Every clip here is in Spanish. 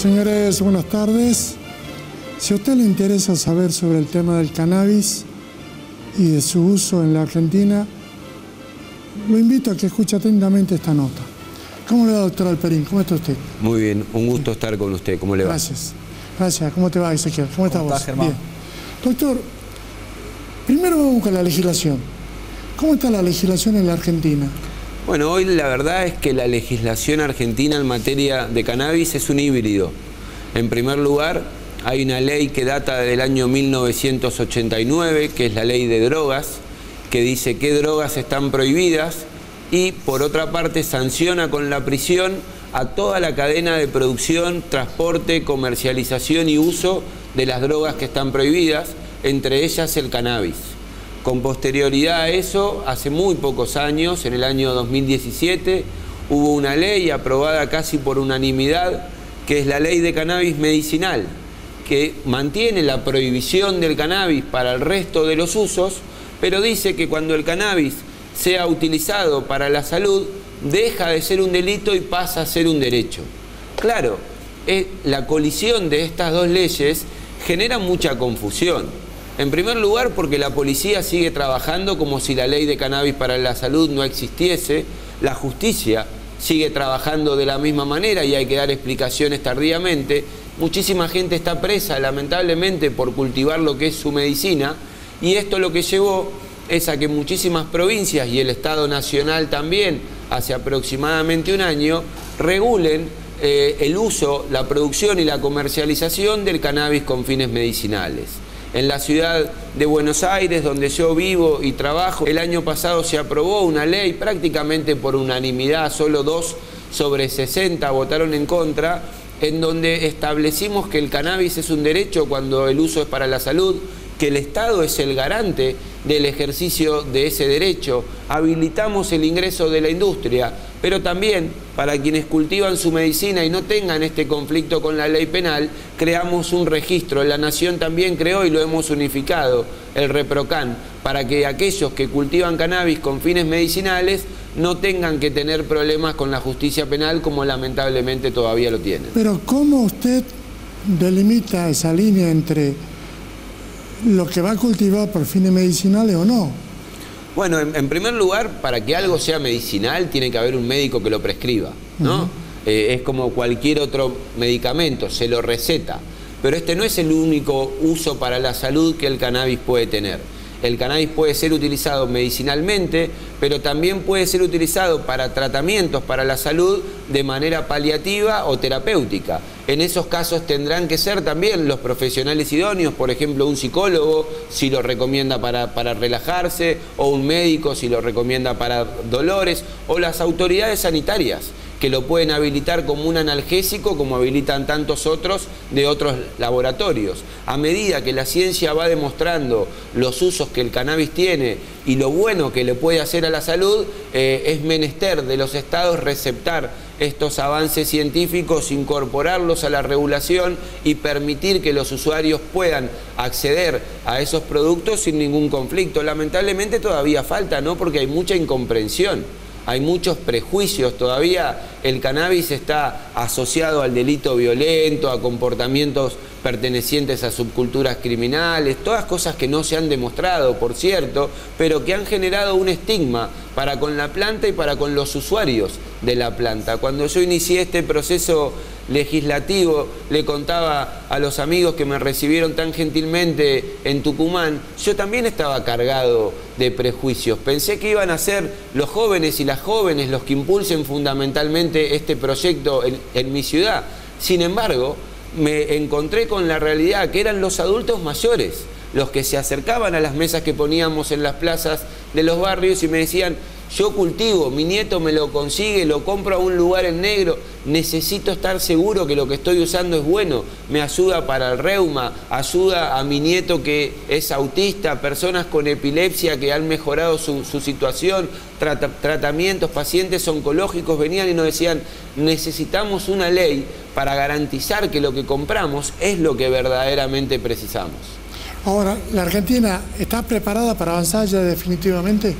Señores, buenas tardes. Si a usted le interesa saber sobre el tema del cannabis y de su uso en la Argentina, lo invito a que escuche atentamente esta nota. ¿Cómo le va, doctor Alperín? ¿Cómo está usted? Muy bien, un gusto estar con usted. ¿Cómo le va? Gracias. Gracias. ¿Cómo te va, Ezequiel? ¿Cómo estás vos? Germán? Bien. Doctor, primero vamos con la legislación. ¿Cómo está la legislación en la Argentina? Bueno, hoy la verdad es que la legislación argentina en materia de cannabis es un híbrido. En primer lugar, hay una ley que data del año 1989, que es la ley de drogas, que dice qué drogas están prohibidas y, por otra parte, sanciona con la prisión a toda la cadena de producción, transporte, comercialización y uso de las drogas que están prohibidas, entre ellas el cannabis. Con posterioridad a eso, hace muy pocos años, en el año 2017, hubo una ley aprobada casi por unanimidad, que es la ley de cannabis medicinal, que mantiene la prohibición del cannabis para el resto de los usos, pero dice que cuando el cannabis sea utilizado para la salud, deja de ser un delito y pasa a ser un derecho. Claro, la colisión de estas dos leyes genera mucha confusión. En primer lugar, porque la policía sigue trabajando como si la ley de cannabis para la salud no existiese, la justicia sigue trabajando de la misma manera y hay que dar explicaciones tardíamente. Muchísima gente está presa, lamentablemente, por cultivar lo que es su medicina, y esto lo que llevó es a que muchísimas provincias y el Estado Nacional también, hace aproximadamente un año, regulen el uso, la producción y la comercialización del cannabis con fines medicinales. En la ciudad de Buenos Aires, donde yo vivo y trabajo, el año pasado se aprobó una ley prácticamente por unanimidad, solo 2 sobre 60 votaron en contra, en donde establecimos que el cannabis es un derecho cuando el uso es para la salud, que el Estado es el garante del ejercicio de ese derecho, habilitamos el ingreso de la industria, pero también para quienes cultivan su medicina y no tengan este conflicto con la ley penal, creamos un registro. La Nación también creó y lo hemos unificado, el ReproCan, para que aquellos que cultivan cannabis con fines medicinales no tengan que tener problemas con la justicia penal como lamentablemente todavía lo tienen. Pero ¿cómo usted delimita esa línea entre lo que va a cultivar por fines medicinales o no? Bueno, en primer lugar, para que algo sea medicinal tiene que haber un médico que lo prescriba, ¿no? Es como cualquier otro medicamento, se lo receta. Pero este no es el único uso para la salud que el cannabis puede tener. El cannabis puede ser utilizado medicinalmente, pero también puede ser utilizado para tratamientos para la salud de manera paliativa o terapéutica. En esos casos tendrán que ser también los profesionales idóneos, por ejemplo, un psicólogo si lo recomienda para relajarse, o un médico si lo recomienda para dolores, o las autoridades sanitarias, que lo pueden habilitar como un analgésico, como habilitan tantos otros de otros laboratorios. A medida que la ciencia va demostrando los usos que el cannabis tiene y lo bueno que le puede hacer a la salud, es menester de los estados receptar estos avances científicos, incorporarlos a la regulación y permitir que los usuarios puedan acceder a esos productos sin ningún conflicto. Lamentablemente todavía falta, ¿no? Porque hay mucha incomprensión. Hay muchos prejuicios, todavía el cannabis está asociado al delito violento, a comportamientos pertenecientes a subculturas criminales, todas cosas que no se han demostrado, por cierto, pero que han generado un estigma para con la planta y para con los usuarios de la planta. Cuando yo inicié este proceso legislativo, le contaba a los amigos que me recibieron tan gentilmente en Tucumán, yo también estaba cargado de prejuicios. Pensé que iban a ser los jóvenes y las jóvenes los que impulsen fundamentalmente este proyecto en mi ciudad. Sin embargo, me encontré con la realidad que eran los adultos mayores los que se acercaban a las mesas que poníamos en las plazas de los barrios y me decían: yo cultivo, mi nieto me lo consigue, lo compro a un lugar en negro, necesito estar seguro que lo que estoy usando es bueno, me ayuda para el reuma, ayuda a mi nieto que es autista, personas con epilepsia que han mejorado su situación, tratamientos, pacientes oncológicos venían y nos decían: necesitamos una ley para garantizar que lo que compramos es lo que verdaderamente precisamos. Ahora, ¿la Argentina está preparada para avanzar ya definitivamente?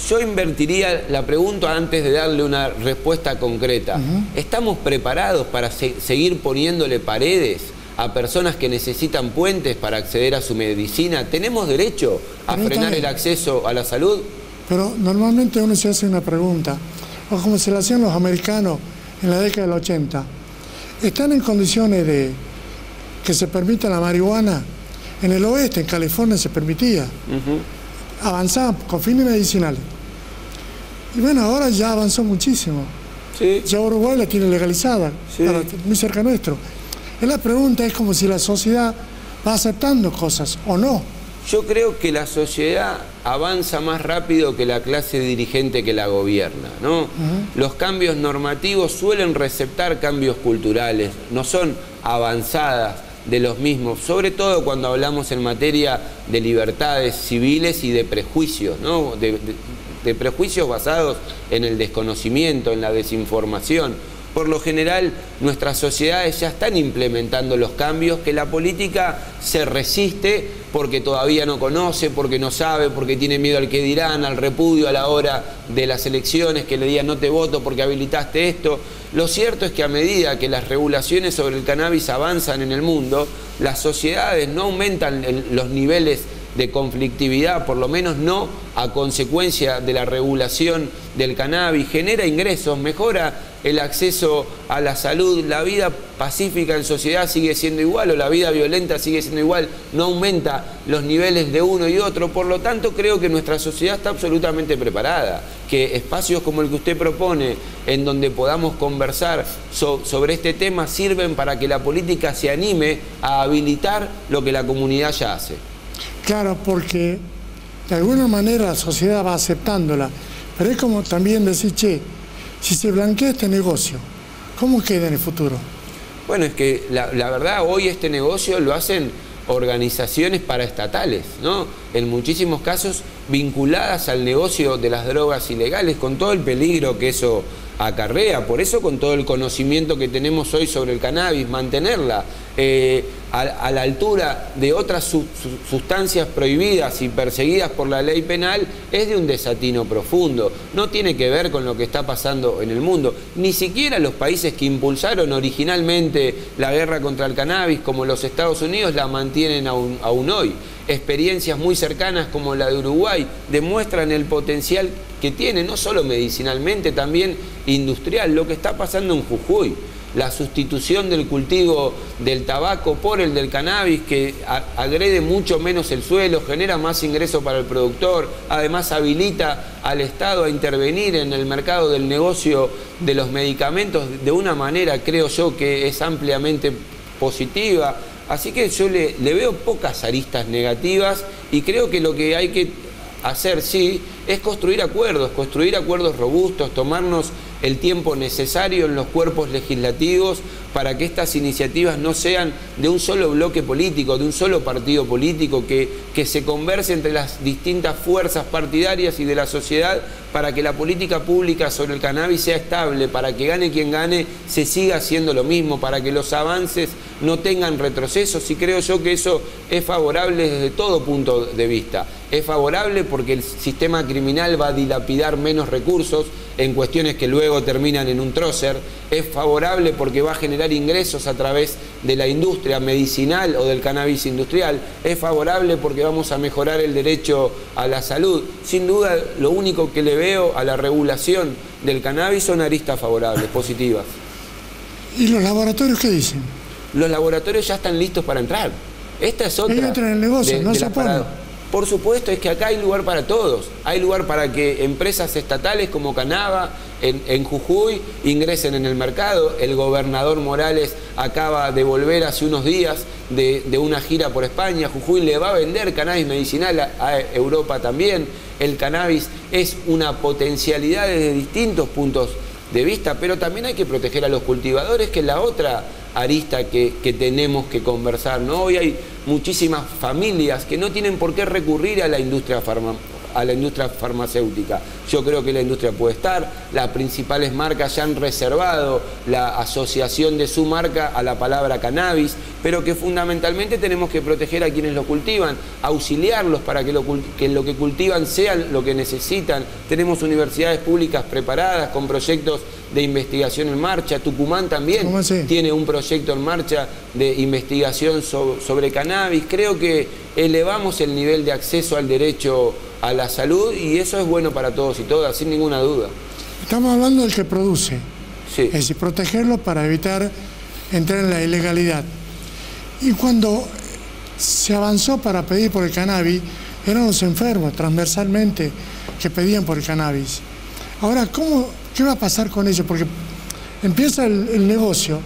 Yo invertiría la pregunta antes de darle una respuesta concreta. ¿Estamos preparados para seguir poniéndole paredes a personas que necesitan puentes para acceder a su medicina? ¿Tenemos derecho a frenar el acceso a la salud? Pero normalmente uno se hace una pregunta, o como se la hacían los americanos en la década del 80. ¿Están en condiciones de que se permita la marihuana? En el oeste, en California, se permitía. Avanzaban con fines medicinales. Y bueno, ahora ya avanzó muchísimo. Sí. Ya Uruguay la tiene legalizada, muy cerca nuestro. La pregunta es como si la sociedad va aceptando cosas o no. Yo creo que la sociedad avanza más rápido que la clase dirigente que la gobierna, ¿no? Los cambios normativos suelen receptar cambios culturales, no son avanzadas de los mismos, sobre todo cuando hablamos en materia de libertades civiles y de prejuicios, ¿no? De prejuicios basados en el desconocimiento, en la desinformación. Por lo general, nuestras sociedades ya están implementando los cambios que la política se resiste porque todavía no conoce, porque no sabe, porque tiene miedo al que dirán, al repudio a la hora de las elecciones, que le digan no te voto porque habilitaste esto. Lo cierto es que a medida que las regulaciones sobre el cannabis avanzan en el mundo, las sociedades no aumentan los niveles de conflictividad, por lo menos no a consecuencia de la regulación del cannabis, genera ingresos, mejora el acceso a la salud, la vida pacífica en sociedad sigue siendo igual o la vida violenta sigue siendo igual, no aumenta los niveles de uno y otro. Por lo tanto, creo que nuestra sociedad está absolutamente preparada, que espacios como el que usted propone, en donde podamos conversar sobre este tema, sirven para que la política se anime a habilitar lo que la comunidad ya hace. Claro, porque de alguna manera la sociedad va aceptándola, pero es como también decir, che, si se blanquea este negocio, ¿cómo queda en el futuro? Bueno, es que la verdad hoy este negocio lo hacen organizaciones paraestatales, ¿no? En muchísimos casos vinculadas al negocio de las drogas ilegales, con todo el peligro que eso acarrea. Por eso, con todo el conocimiento que tenemos hoy sobre el cannabis, mantenerla a la altura de otras sustancias prohibidas y perseguidas por la ley penal es de un desatino profundo. No tiene que ver con lo que está pasando en el mundo. Ni siquiera los países que impulsaron originalmente la guerra contra el cannabis, como los Estados Unidos, la mantienen aún hoy. Experiencias muy cercanas como la de Uruguay demuestran el potencial que tiene, no solo medicinalmente, también industrial. Lo que está pasando en Jujuy, la sustitución del cultivo del tabaco por el del cannabis, que agrede mucho menos el suelo, genera más ingreso para el productor, además habilita al Estado a intervenir en el mercado del negocio de los medicamentos de una manera, creo yo, que es ampliamente positiva. Así que yo le veo pocas aristas negativas y creo que lo que hay que hacer, sí, es construir acuerdos robustos, tomarnos el tiempo necesario en los cuerpos legislativos para que estas iniciativas no sean de un solo bloque político, de un solo partido político, que se converse entre las distintas fuerzas partidarias y de la sociedad para que la política pública sobre el cannabis sea estable, para que gane quien gane, se siga haciendo lo mismo, para que los avances no tengan retrocesos, y creo yo que eso es favorable desde todo punto de vista. Es favorable porque el sistema criminal va a dilapidar menos recursos en cuestiones que luego terminan en un trócer. Es favorable porque va a generar ingresos a través de la industria medicinal o del cannabis industrial. Es favorable porque vamos a mejorar el derecho a la salud. Sin duda, lo único que le veo a la regulación del cannabis son aristas favorables, positivas. ¿Y los laboratorios qué dicen? Los laboratorios ya están listos para entrar. Esta es otra. Ellos entran en el negocio, no se oponen. Por supuesto, es que acá hay lugar para todos. Hay lugar para que empresas estatales como Canava en Jujuy ingresen en el mercado. El gobernador Morales acaba de volver hace unos días de una gira por España. Jujuy le va a vender cannabis medicinal a Europa también. El cannabis es una potencialidad desde distintos puntos de vista, pero también hay que proteger a los cultivadores, que es la otra arista que tenemos que conversar, ¿no? Hoy hay muchísimas familias que no tienen por qué recurrir a la industria a la industria farmacéutica. Yo creo que la industria puede estar, las principales marcas ya han reservado la asociación de su marca a la palabra cannabis, pero que fundamentalmente tenemos que proteger a quienes lo cultivan, auxiliarlos para que lo que cultivan sea lo que necesitan. Tenemos universidades públicas preparadas con proyectos de investigación en marcha. Tucumán también tiene un proyecto en marcha de investigación sobre cannabis. Creo que elevamos el nivel de acceso al derecho a la salud y eso es bueno para todos y todas, sin ninguna duda. Estamos hablando del que produce, sí. Es decir, protegerlo para evitar entrar en la ilegalidad. Y cuando se avanzó para pedir por el cannabis, eran los enfermos transversalmente que pedían por el cannabis. Ahora, ¿qué va a pasar con ellos? Porque empieza el negocio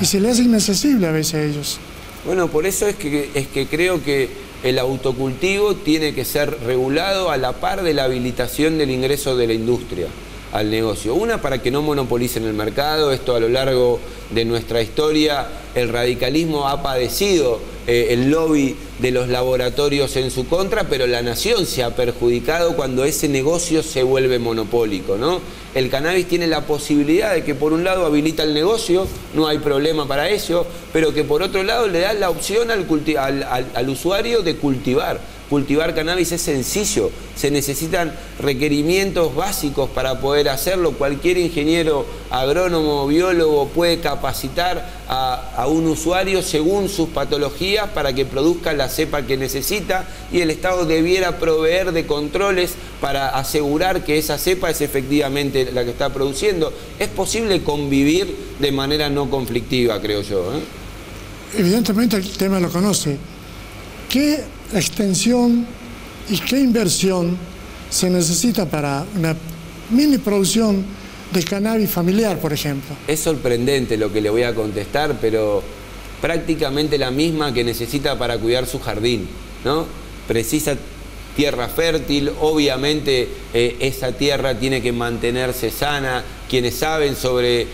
y se le hace inaccesible a veces a ellos. Bueno, por eso es que creo que el autocultivo tiene que ser regulado a la par de la habilitación del ingreso de la industria al negocio. Una, para que no monopolicen el mercado. Esto a lo largo de nuestra historia, el radicalismo ha padecido el lobby de los laboratorios en su contra, pero la nación se ha perjudicado cuando ese negocio se vuelve monopólico, ¿no? El cannabis tiene la posibilidad de que por un lado habilita el negocio, no hay problema para ello, pero que por otro lado le da la opción al usuario de cultivar. Cultivar cannabis es sencillo, se necesitan requerimientos básicos para poder hacerlo. Cualquier ingeniero, agrónomo, biólogo puede capacitar a un usuario según sus patologías para que produzca la cepa que necesita, y el Estado debiera proveer de controles para asegurar que esa cepa es efectivamente la que está produciendo. Es posible convivir de manera no conflictiva, creo yo, ¿eh? Evidentemente el tema lo conoce. ¿Qué extensión y qué inversión se necesita para una mini producción de cannabis familiar, por ejemplo? Es sorprendente lo que le voy a contestar, pero prácticamente la misma que necesita para cuidar su jardín, ¿no? Precisa tierra fértil, obviamente esa tierra tiene que mantenerse sana. Quienes saben sobre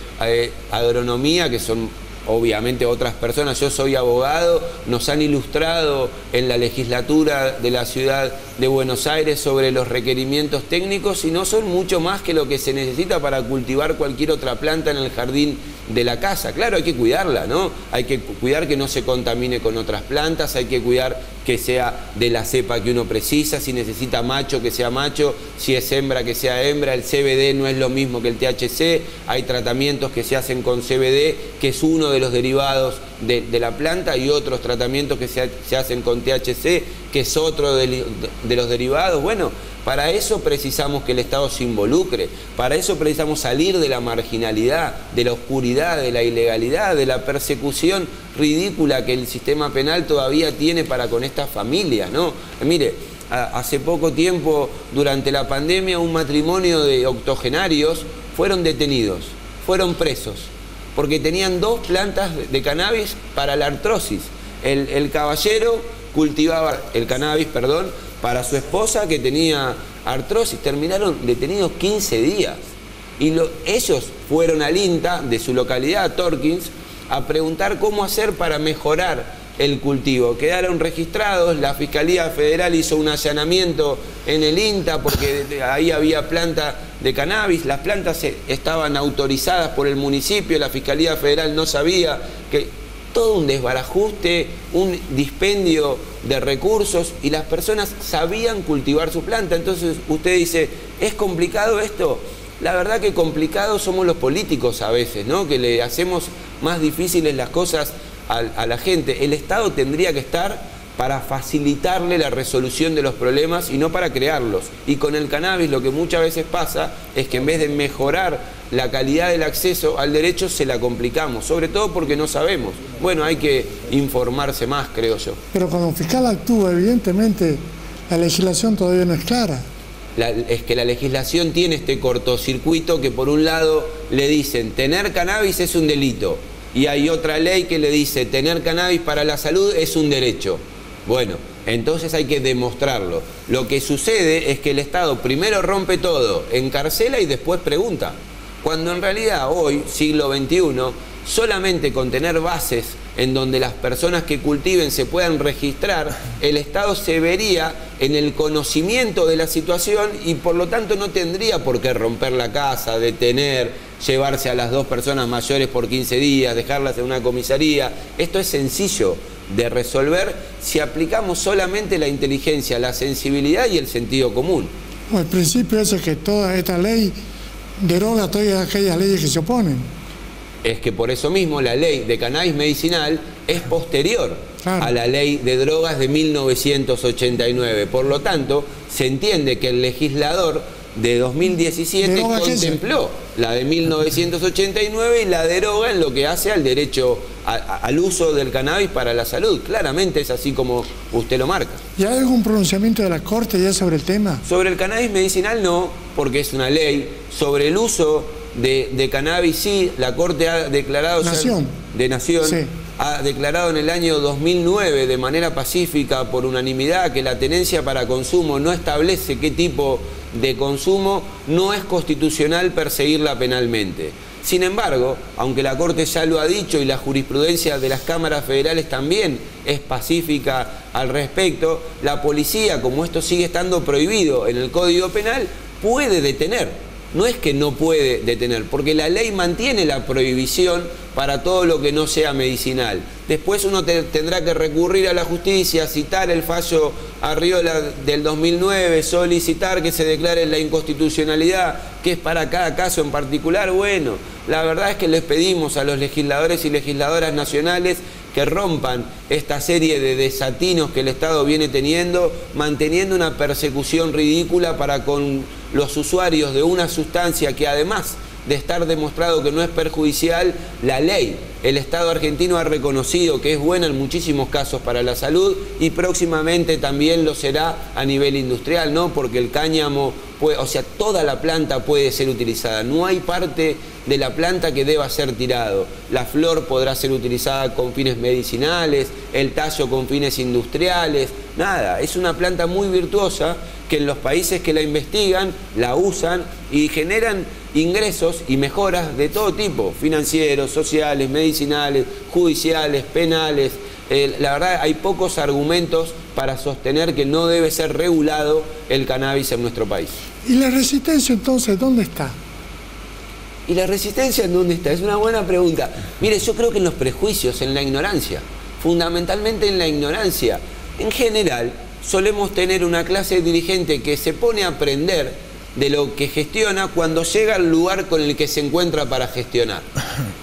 agronomía, que son obviamente otras personas, yo soy abogado, nos han ilustrado en la legislatura de la ciudad de Buenos Aires sobre los requerimientos técnicos, y no son mucho más que lo que se necesita para cultivar cualquier otra planta en el jardín de la casa. Claro, hay que cuidarla, ¿no? Hay que cuidar que no se contamine con otras plantas, hay que cuidar que sea de la cepa que uno precisa, si necesita macho, que sea macho, si es hembra, que sea hembra. El CBD no es lo mismo que el THC, hay tratamientos que se hacen con CBD, que es uno de los derivados de la planta, y otros tratamientos que se hacen con THC, que es otro de los derivados. Bueno, para eso precisamos que el Estado se involucre, para eso precisamos salir de la marginalidad, de la oscuridad, de la ilegalidad, de la persecución ridícula que el sistema penal todavía tiene para con estas familias, ¿no? Mire, hace poco tiempo, durante la pandemia, un matrimonio de octogenarios fueron detenidos, fueron presos, porque tenían 2 plantas de cannabis para la artrosis. El caballero cultivaba el cannabis, para su esposa que tenía artrosis. Terminaron detenidos 15 días. Y ellos fueron al INTA de su localidad, Torkins, a preguntar cómo hacer para mejorar el cultivo. Quedaron registrados, la Fiscalía Federal hizo un allanamiento en el INTA porque ahí había planta de cannabis, las plantas estaban autorizadas por el municipio, la Fiscalía Federal no sabía, que todo un desbarajuste, un dispendio de recursos, y las personas sabían cultivar su planta. Entonces usted dice, ¿es complicado esto? La verdad que complicados somos los políticos a veces, ¿no? Que le hacemos más difíciles las cosas a la gente. El Estado tendría que estar para facilitarle la resolución de los problemas y no para crearlos. Y con el cannabis lo que muchas veces pasa es que en vez de mejorar la calidad del acceso al derecho, se la complicamos, sobre todo porque no sabemos. Bueno, hay que informarse más, creo yo. Pero cuando un fiscal actúa, evidentemente la legislación todavía no es clara. Es que la legislación tiene este cortocircuito que por un lado le dicen tener cannabis es un delito, y hay otra ley que le dice tener cannabis para la salud es un derecho. Bueno, entonces hay que demostrarlo. Lo que sucede es que el Estado primero rompe todo, encarcela y después pregunta. Cuando en realidad hoy, siglo XXI, solamente con tener bases en donde las personas que cultiven se puedan registrar, el Estado se vería en el conocimiento de la situación y por lo tanto no tendría por qué romper la casa, detener, llevarse a las 2 personas mayores por 15 días, dejarlas en una comisaría. Esto es sencillo de resolver si aplicamos solamente la inteligencia, la sensibilidad y el sentido común. El principio es que toda esta ley deroga todas aquellas leyes que se oponen. Es que por eso mismo la ley de cannabis medicinal es posterior a la ley de drogas de 1989. Por lo tanto, se entiende que el legislador de 2017 contempló la de 1989 y la deroga en lo que hace al derecho al uso del cannabis para la salud. Claramente es así como usted lo marca. ¿Y hay algún pronunciamiento de la Corte ya sobre el tema? Sobre el cannabis medicinal no, porque es una ley. Sobre el uso de cannabis sí, la Corte ha declarado... Nación. De Nación. Sí. Ha declarado en el año 2009 de manera pacífica, por unanimidad, que la tenencia para consumo no establece qué tipo de consumo, no es constitucional perseguirla penalmente. Sin embargo, aunque la Corte ya lo ha dicho y la jurisprudencia de las cámaras federales también es pacífica al respecto, la policía, como esto sigue estando prohibido en el Código Penal, puede detener. No es que no puede detener, porque la ley mantiene la prohibición para todo lo que no sea medicinal. Después uno tendrá que recurrir a la justicia, citar el fallo Arriola del 2009, solicitar que se declare la inconstitucionalidad, que es para cada caso en particular. Bueno, la verdad es que les pedimos a los legisladores y legisladoras nacionales que rompan esta serie de desatinos que el Estado viene teniendo, manteniendo una persecución ridícula para con los usuarios de una sustancia que, además de estar demostrado que no es perjudicial, la ley, el Estado argentino ha reconocido que es buena en muchísimos casos para la salud y próximamente también lo será a nivel industrial, ¿no? Porque el cáñamo, o sea, toda la planta puede ser utilizada, no hay parte de la planta que deba ser tirado. La flor podrá ser utilizada con fines medicinales, el tallo con fines industriales, nada, es una planta muy virtuosa que en los países que la investigan, la usan y generan ingresos y mejoras de todo tipo, financieros, sociales, medicinales, judiciales, penales. La verdad, hay pocos argumentos para sostener que no debe ser regulado el cannabis en nuestro país. ¿Y la resistencia entonces dónde está? ¿Y la resistencia en dónde está? Es una buena pregunta. Mire, yo creo que en los prejuicios, en la ignorancia, fundamentalmente en la ignorancia. En general, solemos tener una clase dirigente que se pone a aprender de lo que gestiona cuando llega al lugar con el que se encuentra para gestionar.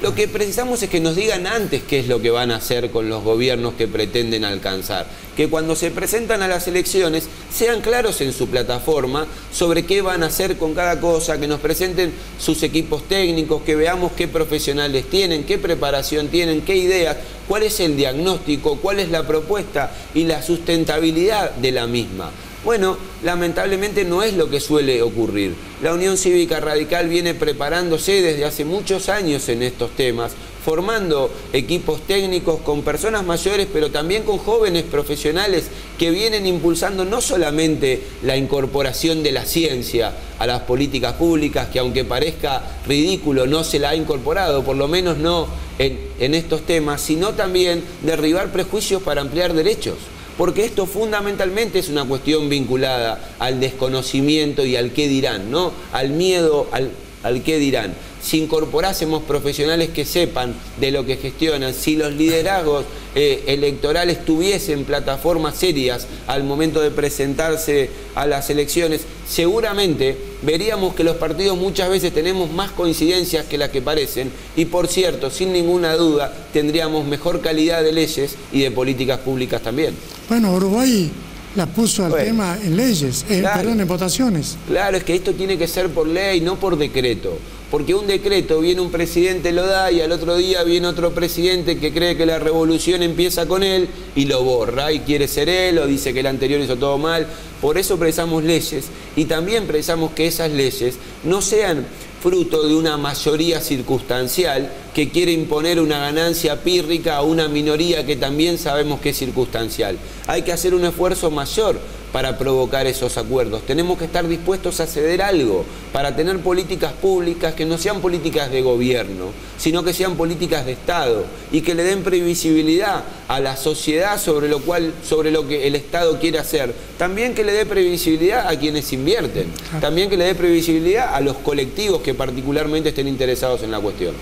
Lo que precisamos es que nos digan antes qué es lo que van a hacer con los gobiernos que pretenden alcanzar. Que cuando se presentan a las elecciones sean claros en su plataforma sobre qué van a hacer con cada cosa, que nos presenten sus equipos técnicos, que veamos qué profesionales tienen, qué preparación tienen, qué ideas, cuál es el diagnóstico, cuál es la propuesta y la sustentabilidad de la misma. Bueno, lamentablemente no es lo que suele ocurrir. La Unión Cívica Radical viene preparándose desde hace muchos años en estos temas, formando equipos técnicos con personas mayores, pero también con jóvenes profesionales que vienen impulsando no solamente la incorporación de la ciencia a las políticas públicas, que aunque parezca ridículo no se la ha incorporado, por lo menos no en estos temas, sino también derribar prejuicios para ampliar derechos. Porque esto fundamentalmente es una cuestión vinculada al desconocimiento y al qué dirán, ¿no? Al miedo, al qué dirán. Si incorporásemos profesionales que sepan de lo que gestionan, si los liderazgos electorales tuviesen plataformas serias al momento de presentarse a las elecciones, seguramente veríamos que los partidos muchas veces tenemos más coincidencias que las que parecen y, por cierto, sin ninguna duda, tendríamos mejor calidad de leyes y de políticas públicas también. Bueno, Uruguay la puso al tema en leyes, claro, perdón, en votaciones. Claro, es que esto tiene que ser por ley, no por decreto. Porque un decreto, viene un presidente, lo da, y al otro día viene otro presidente que cree que la revolución empieza con él y lo borra, y quiere ser él, o dice que el anterior hizo todo mal. Por eso precisamos leyes, y también precisamos que esas leyes no sean fruto de una mayoría circunstancial que quiere imponer una ganancia pírrica a una minoría que también sabemos que es circunstancial. Hay que hacer un esfuerzo mayor para provocar esos acuerdos. Tenemos que estar dispuestos a ceder algo para tener políticas públicas que no sean políticas de gobierno, sino que sean políticas de Estado y que le den previsibilidad a la sociedad sobre lo que el Estado quiere hacer. También que le dé previsibilidad a quienes invierten, también que le dé previsibilidad a los colectivos que particularmente estén interesados en la cuestión.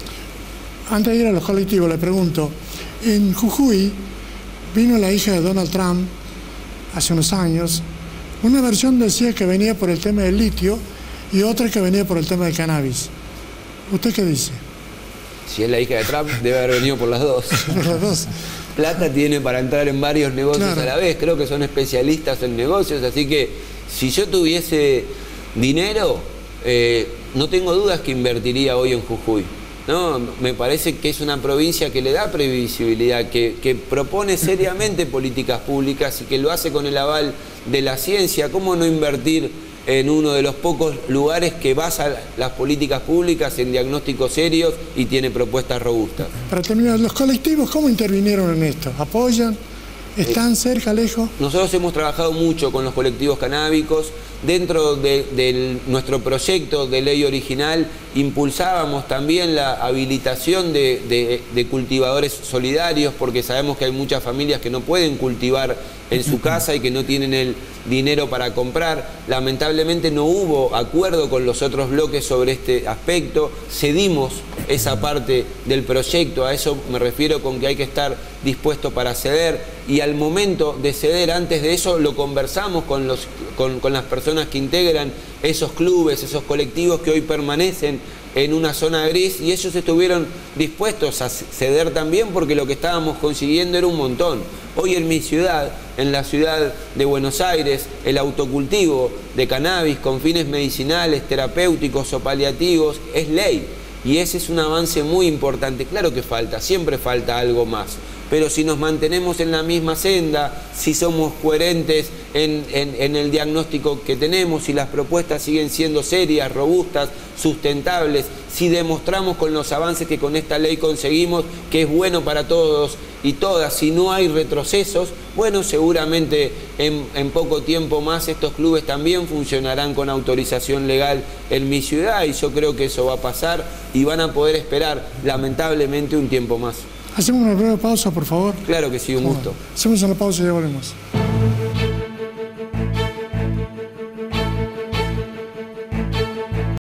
Antes de ir a los colectivos, le pregunto, en Jujuy vino la hija de Donald Trump hace unos años. Una versión decía que venía por el tema del litio y otra que venía por el tema del cannabis. ¿Usted qué dice? Si es la hija de Trump, debe haber venido por las dos. Por las dos. Plata tiene para entrar en varios negocios Claro. a la vez. Creo que son especialistas en negocios, así que si yo tuviese dinero, no tengo dudas que invertiría hoy en Jujuy. No, me parece que es una provincia que le da previsibilidad, que propone seriamente políticas públicas y que lo hace con el aval de la ciencia. ¿Cómo no invertir en uno de los pocos lugares que basa las políticas públicas en diagnósticos serios y tiene propuestas robustas? Para terminar, los colectivos, ¿cómo intervinieron en esto? ¿Apoyan? ¿Están cerca, lejos? Nosotros hemos trabajado mucho con los colectivos canábicos. Dentro de nuestro proyecto de ley original impulsábamos también la habilitación de cultivadores solidarios, porque sabemos que hay muchas familias que no pueden cultivar en su casa y que no tienen el dinero para comprar. Lamentablemente no hubo acuerdo con los otros bloques sobre este aspecto. Cedimos esa parte del proyecto, a eso me refiero con que hay que estar dispuesto para ceder, y al momento de ceder, antes de eso, lo conversamos con las personas que integran esos clubes, esos colectivos que hoy permanecen en una zona gris, y ellos estuvieron dispuestos a ceder también, porque lo que estábamos consiguiendo era un montón. Hoy en mi ciudad, en la ciudad de Buenos Aires, el autocultivo de cannabis con fines medicinales, terapéuticos o paliativos es ley, y ese es un avance muy importante. Claro que falta, siempre falta algo más, pero si nos mantenemos en la misma senda, si somos coherentes en el diagnóstico que tenemos, si las propuestas siguen siendo serias, robustas, sustentables, si demostramos con los avances que con esta ley conseguimos que es bueno para todos y todas, si no hay retrocesos, bueno, seguramente en poco tiempo más estos clubes también funcionarán con autorización legal en mi ciudad, y yo creo que eso va a pasar y van a poder esperar, lamentablemente, un tiempo más. Hacemos una breve pausa, por favor. Claro que sí, un gusto. Hacemos una pausa y ya volvemos.